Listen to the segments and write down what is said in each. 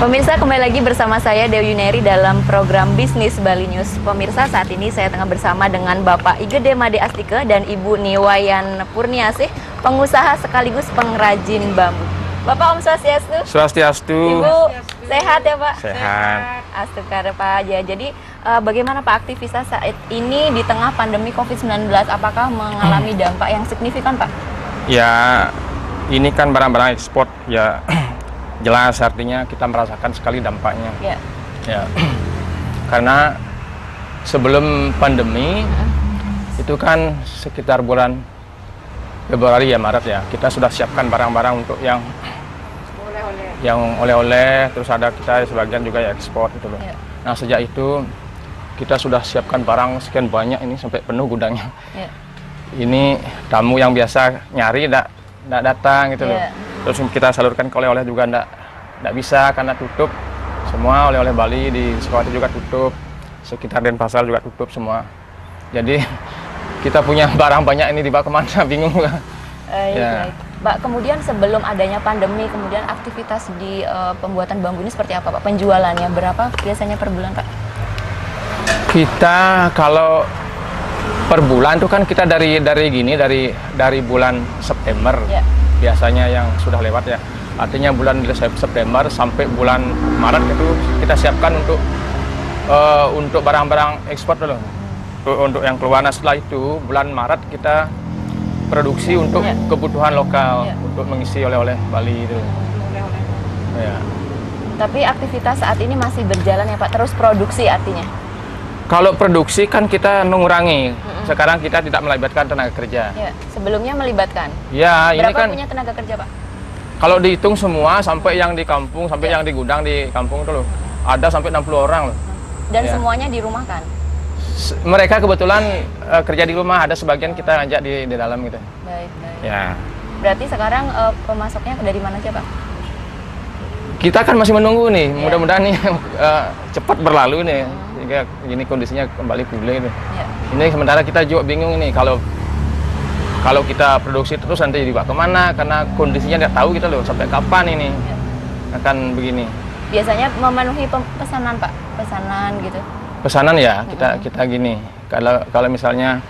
Pemirsa, kembali lagi bersama saya Dewi Yuneri dalam program Bisnis Bali News. Pemirsa, saat ini saya tengah bersama dengan Bapak Igede Made Astike dan Ibu Niwayan Purniasih, pengusaha sekaligus pengrajin bambu. Bapak, Om Swastiastu. Swastiastu. Ibu sehat ya Pak? Sehat. Astukar Pak. Ya, jadi bagaimana Pak aktivitas saat ini di tengah pandemi COVID-19? Apakah mengalami dampak yang signifikan Pak? Ya, ini kan barang-barang ekspor ya. Jelas artinya kita merasakan sekali dampaknya. Ya. Ya. Karena sebelum pandemi itu kan sekitar bulan Februari ya, Maret ya, kita sudah siapkan barang-barang untuk yang oleh-oleh, terus ada kita sebagian juga ya ekspor gitu loh. Ya. Nah, sejak itu kita sudah siapkan barang sekian banyak ini sampai penuh gudangnya. Ya. Ini tamu yang biasa nyari enggak datang gitu loh. Ya. Terus kita salurkan ke oleh-oleh juga enggak bisa karena tutup. Semua oleh-oleh Bali di Sukawati juga tutup. Sekitar Denpasar juga tutup semua. Jadi kita punya barang banyak ini dibawa kemana bingung. Ya. Pak, kemudian sebelum adanya pandemi, kemudian aktivitas di pembuatan bambu ini seperti apa Pak? Penjualannya berapa biasanya per bulan Pak? Kita kalau per bulan itu kan kita dari bulan September. Ya. Biasanya yang sudah lewat ya, artinya bulan September sampai bulan Maret itu kita siapkan untuk barang-barang ekspor dulu, untuk yang keluar. Nah, setelah itu bulan Maret kita produksi untuk kebutuhan lokal, untuk mengisi oleh-oleh Bali itu. Ya. Tapi aktivitas saat ini masih berjalan ya Pak, terus produksi artinya? Kalau produksi kan kita mengurangi. Sekarang kita tidak melibatkan tenaga kerja. Ya, sebelumnya melibatkan. Ya, berapa ini kan punya tenaga kerja Pak? kalau dihitung semua sampai yang di kampung, sampai yang di gudang di kampung itu loh, ada sampai 60 orang loh. Dan Ya. semuanya dirumahkan? Mereka kebetulan kerja di rumah, ada sebagian kita ngajak di dalam gitu. Baik. Ya. Berarti sekarang pemasoknya dari mana aja Pak? Kita kan masih menunggu nih, Ya. mudah-mudahan nih cepat berlalu nih, sehingga ini kondisinya kembali pulih nih. Ya. Ini sementara kita juga bingung ini kalau kita produksi terus nanti dibawa kemana, karena kondisinya tidak tahu kita loh sampai kapan ini akan begini. Biasanya memenuhi pesanan Pak, pesanan gitu. Pesanan ya kita gini, kalau misalnya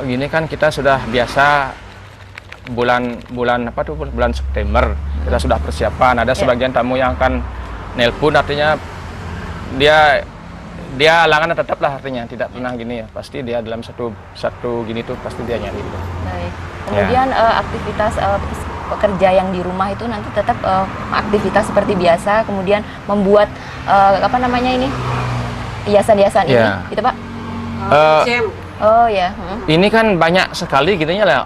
gini kan kita sudah biasa bulan September kita sudah persiapan. Ada sebagian tamu yang akan nelpon, artinya dia halangan tetap lah, artinya tidak pernah gini ya, pasti dia dalam satu gini tuh pasti dia nyari gitu. Baik. Kemudian aktivitas pekerja yang di rumah itu nanti tetap aktivitas seperti biasa, kemudian membuat hiasan-hiasan ini, gitu Pak? Oh ya. Ini kan banyak sekali gitunya lah.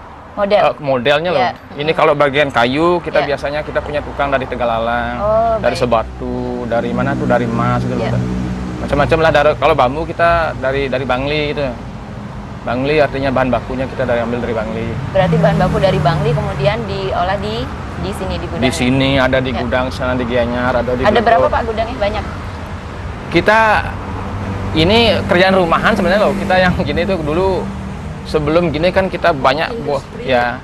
Modelnya loh. Ini kalau bagian kayu kita biasanya kita punya tukang dari Tegalalang, dari Sebatu, dari mana tuh, dari Mas gitu loh. Macam-macam lah. Kalau bambu kita dari Bangli gitu. Bangli artinya bahan bakunya kita ambil dari Bangli. Berarti bahan baku dari Bangli kemudian diolah di sini di gudang. Di sini ada di gudang, sana di Gianyar, ada di Ada Bogor. berapa Pak gudangnya? Banyak. Kita ini kerjaan rumahan sebenarnya loh. Kita yang gini tuh dulu sebelum gini kan kita banyak ya.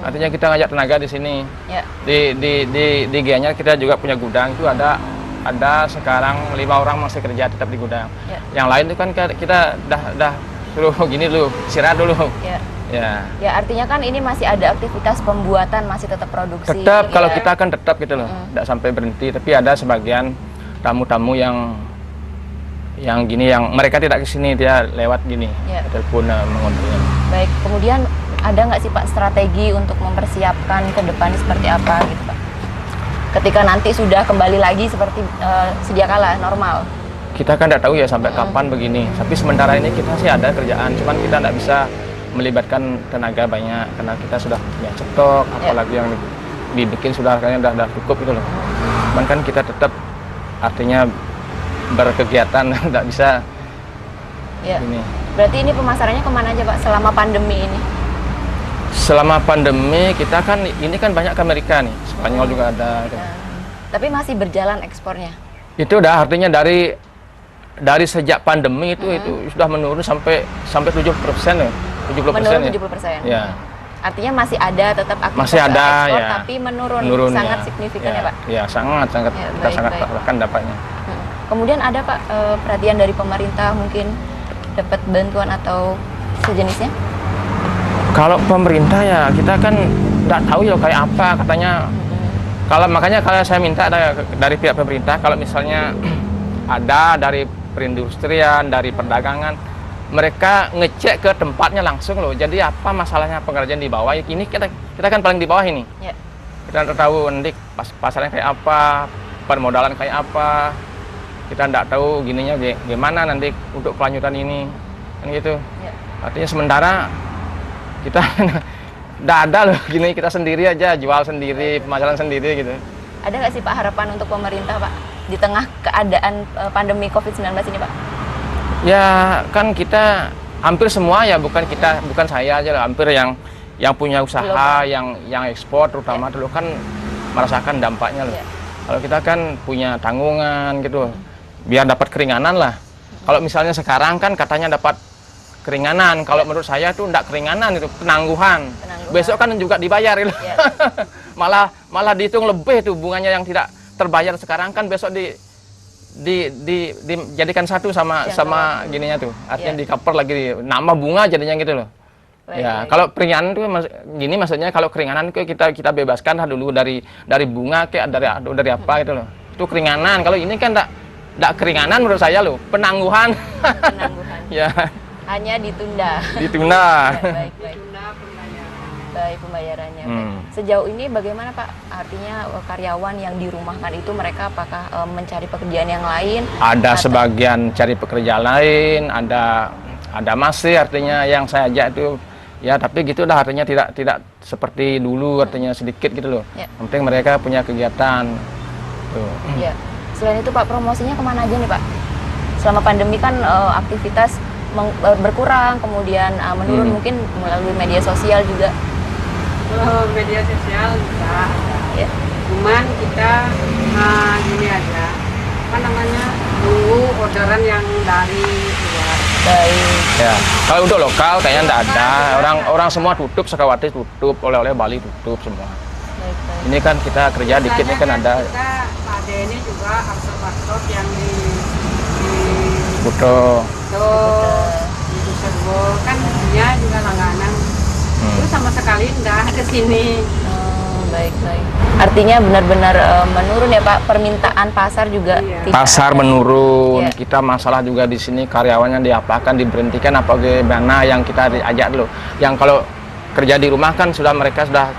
Artinya kita ngajak tenaga di sini. Ya. Di Gianyar kita juga punya gudang, itu ada sekarang 5 orang masih kerja tetap di gudang. Ya. Yang lain itu kan kita dah suruh gini dulu, istirahat dulu. Ya. Ya, artinya kan ini masih ada aktivitas pembuatan, masih tetap produksi. Tetap kalau kita kan tetap gitu loh, tidak sampai berhenti. Tapi ada sebagian tamu-tamu yang gini, yang mereka tidak ke sini, dia lewat gini, telepon mengontrolnya. Baik, kemudian ada nggak sih Pak strategi untuk mempersiapkan ke depan seperti apa gitu Pak? Ketika nanti sudah kembali lagi seperti sedia kala normal. Kita kan tidak tahu ya sampai kapan begini. Tapi sementara ini kita sih ada kerjaan, cuman kita tidak bisa melibatkan tenaga banyak karena kita sudah punya stok, apalagi yang dibikin sudah kayaknya udah cukup gitu loh. Cuman kan kita tetap artinya berkegiatan, tidak bisa. Ini. Berarti ini pemasarannya kemana aja Pak selama pandemi ini? Selama pandemi kita kan ini kan banyak ke Amerika nih, Spanyol juga ada. Tapi masih berjalan ekspornya? Itu udah artinya dari sejak pandemi itu sudah menurun sampai 70% ya. 70%. Menurun ya. 70%. Ya. Artinya masih ada tetap aktivitas Masih ada, ekspor, ya. tapi menurun sangat signifikan ya Pak? Ya, sangat Ya, kita baik, sangat baik. rasakan dampaknya. Kemudian ada Pak perhatian dari pemerintah mungkin dapat bantuan atau sejenisnya? Kalau pemerintah ya kita kan nggak tahu ya kayak apa katanya. Makanya kalau saya minta dari pihak pemerintah, kalau misalnya ada dari perindustrian, dari perdagangan, mereka ngecek ke tempatnya langsung loh. Jadi apa masalahnya pengrajin di bawah? Ini kita kan paling di bawah ini. Ya. Kita nggak tahu nanti pasarnya kayak apa, permodalan kayak apa. Kita nggak tahu gininya gimana nanti untuk kelanjutan ini, kan gitu. Ya. Artinya sementara kita nggak ada loh gini, kita sendiri aja jual sendiri, pemasaran sendiri gitu. Ada nggak sih Pak harapan untuk pemerintah Pak di tengah keadaan pandemi COVID-19 ini Pak? Ya kan kita hampir semua ya, bukan saya aja lah, hampir yang punya usaha, yang ekspor terutama dulu kan merasakan dampaknya loh. Kalau kita kan punya tanggungan gitu, biar dapat keringanan lah. Kalau misalnya sekarang kan katanya dapat keringanan, kalau menurut saya tuh enggak keringanan, itu penangguhan. Besok kan juga dibayar gitu. malah dihitung lebih tuh bunganya yang tidak terbayar sekarang, kan besok dijadikan satu sama gininya tuh. Artinya di cover lagi nambah bunga jadinya gitu loh. Ya, kalau keringanan tuh gini maksudnya, kalau keringanan tuh kita bebaskan lah dulu dari bunga kayak dari apa gitu loh. Itu keringanan. Kalau ini kan enggak keringanan menurut saya loh, penangguhan. Penangguhan. Ya. Hanya ditunda. Ditunda. Baik. Baik, pembayarannya. Baik. Sejauh ini bagaimana Pak? Artinya karyawan yang dirumahkan itu mereka apakah mencari pekerjaan yang lain? Ada sebagian cari pekerjaan lain, ada masih, artinya yang saya ajak itu ya, tapi gitu dah, artinya tidak seperti dulu, artinya sedikit gitu loh. Ya. Yang penting mereka punya kegiatan. Tuh. Ya. Selain itu Pak, promosinya kemana aja nih Pak? Selama pandemi kan aktivitas berkurang, kemudian menurun mungkin melalui media sosial juga. Media sosial bisa, Ya. cuman kita gini aja, apa namanya, nunggu orderan yang dari luar. Baik. Ya. Kalau untuk lokal kayaknya enggak ada. Orang semua tutup, Sukawati tutup, oleh-oleh Bali tutup semua. Baik. Ini kan kita kerja dikit ini kan ada. Kita ada ini juga absorb yang di Kuto. di Serbo kan dia juga langganan. Itu sama sekali enggak ke sini. Baik. Artinya benar-benar menurun ya Pak, permintaan pasar juga. Iya. Pasar menurun. Ya. Kita masalah juga di sini karyawannya diapakan, diberhentikan apa gimana, yang kita diajak dulu. Yang kalau kerja di rumah kan mereka sudah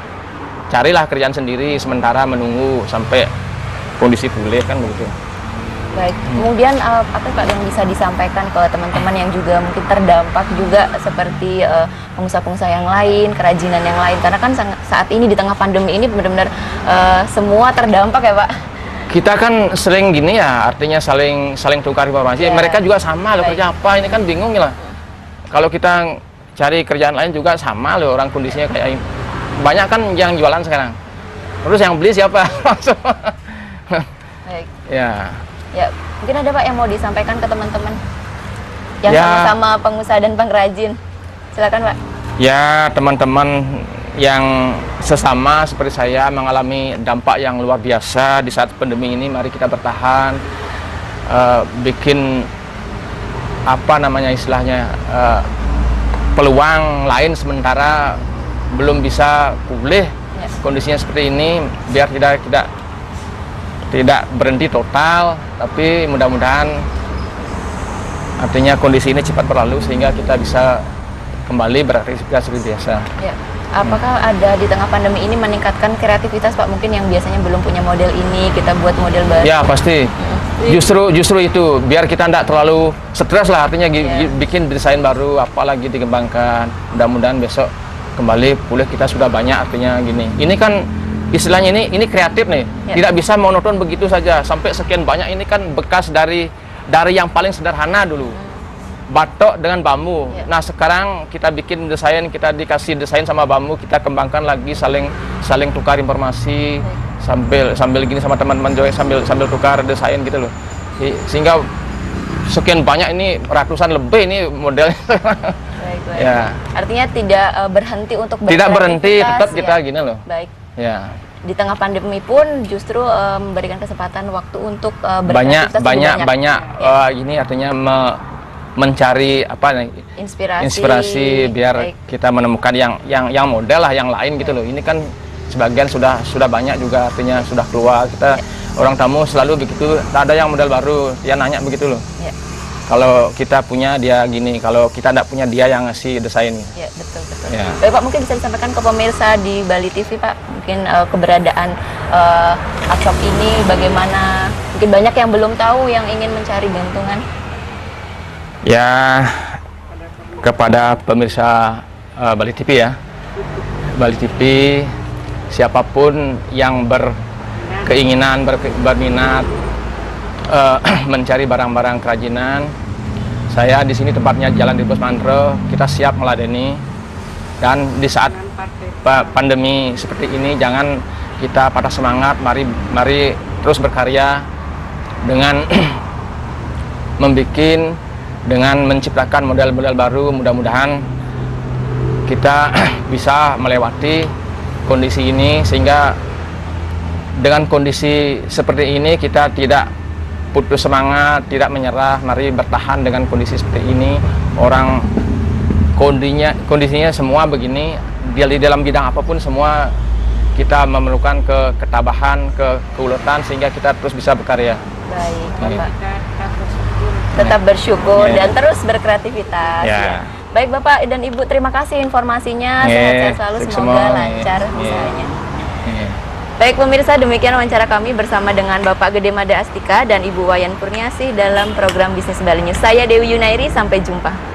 carilah kerjaan sendiri sementara menunggu sampai kondisi pulih kan begitu. Baik. Kemudian apa Pak yang bisa disampaikan ke teman-teman yang juga mungkin terdampak juga seperti pengusaha-pengusaha yang lain, kerajinan yang lain, karena kan saat ini di tengah pandemi ini benar-benar semua terdampak ya Pak. Kita kan sering gini ya, artinya saling tukar informasi. Ya. Mereka juga sama loh, Baik. kerja apa, ini kan bingung lah. Kalau kita cari kerjaan lain juga sama loh, orang kondisinya kayak ini. Banyak kan yang jualan sekarang. Terus yang beli siapa? Baik. Ya, Mungkin ada Pak yang mau disampaikan ke teman-teman yang Ya. sama-sama pengusaha dan pengrajin. Silakan Pak. ya teman-teman yang sesama seperti saya mengalami dampak yang luar biasa di saat pandemi ini, mari kita bertahan, bikin apa namanya istilahnya, peluang lain sementara belum bisa pulih kondisinya seperti ini, biar tidak berhenti total, tapi mudah-mudahan artinya kondisi ini cepat berlalu sehingga kita bisa kembali beraktivitas seperti biasa. Ya. Apakah ada di tengah pandemi ini meningkatkan kreativitas Pak? Mungkin yang biasanya belum punya model ini, kita buat model baru. Ya pasti. Justru itu, biar kita tidak terlalu stres lah, artinya bikin desain baru, apalagi dikembangkan. Mudah-mudahan besok kembali pulih, kita sudah banyak, artinya gini. Ini kan istilahnya ini kreatif nih, tidak bisa monoton begitu saja sampai sekian banyak. Ini kan bekas dari yang paling sederhana dulu, batok dengan bambu. Nah sekarang kita bikin desain, kita dikasih desain sama bambu, kita kembangkan lagi, saling tukar informasi, sambil gini sama teman-teman juga sambil tukar desain gitu loh, sehingga sekian banyak ini, ratusan lebih ini modelnya Baik, baik. Ya. Artinya tidak berhenti untuk Tidak berhenti, berkreativitas, tetap kita ya. gini loh. Baik. Ya. Di tengah pandemi pun justru memberikan kesempatan waktu untuk Banyak berkreativitas lebih Ya. ini artinya mencari apa nih inspirasi biar Baik. kita menemukan yang model lah yang lain gitu loh. Ini kan sebagian sudah banyak juga artinya sudah keluar. Kita orang tamu selalu begitu, ada yang model baru, dia nanya begitu loh. Ya. Kalau kita punya dia gini, kalau kita tidak punya dia yang ngasih desain. Ya, betul betul. Ya. Baik Pak, mungkin bisa disampaikan ke pemirsa di Bali TV Pak, mungkin keberadaan workshop ini bagaimana? Mungkin banyak yang belum tahu yang ingin mencari gantungan. Ya, kepada pemirsa Bali TV ya, Bali TV, siapapun yang berkeinginan, berminat mencari barang-barang kerajinan, saya di sini tempatnya Jalan Dirbos Mantre, kita siap meladeni. Dan di saat pandemi seperti ini, jangan kita patah semangat, mari terus berkarya dengan dengan menciptakan model-model baru. Mudah-mudahan kita bisa melewati kondisi ini, sehingga dengan kondisi seperti ini kita tidak putus semangat, tidak menyerah. Mari bertahan dengan kondisi seperti ini. Orang kondisinya semua begini, di dalam bidang apapun semua kita memerlukan ketabahan, keuletan, sehingga kita terus bisa berkarya. Baik, Baik. Bapak. Tetap bersyukur Ya. dan terus berkreativitas. Ya. Ya. Baik Bapak dan Ibu, terima kasih informasinya. Sehat-sehat selalu, sukses semoga semua. lancar Ya. usahanya. Ya. Baik pemirsa, demikian wawancara kami bersama dengan Bapak Gede Made Astika dan Ibu Wayan Purniasih dalam program Bisnis Bali News. Saya Dewi Yunairi, sampai jumpa.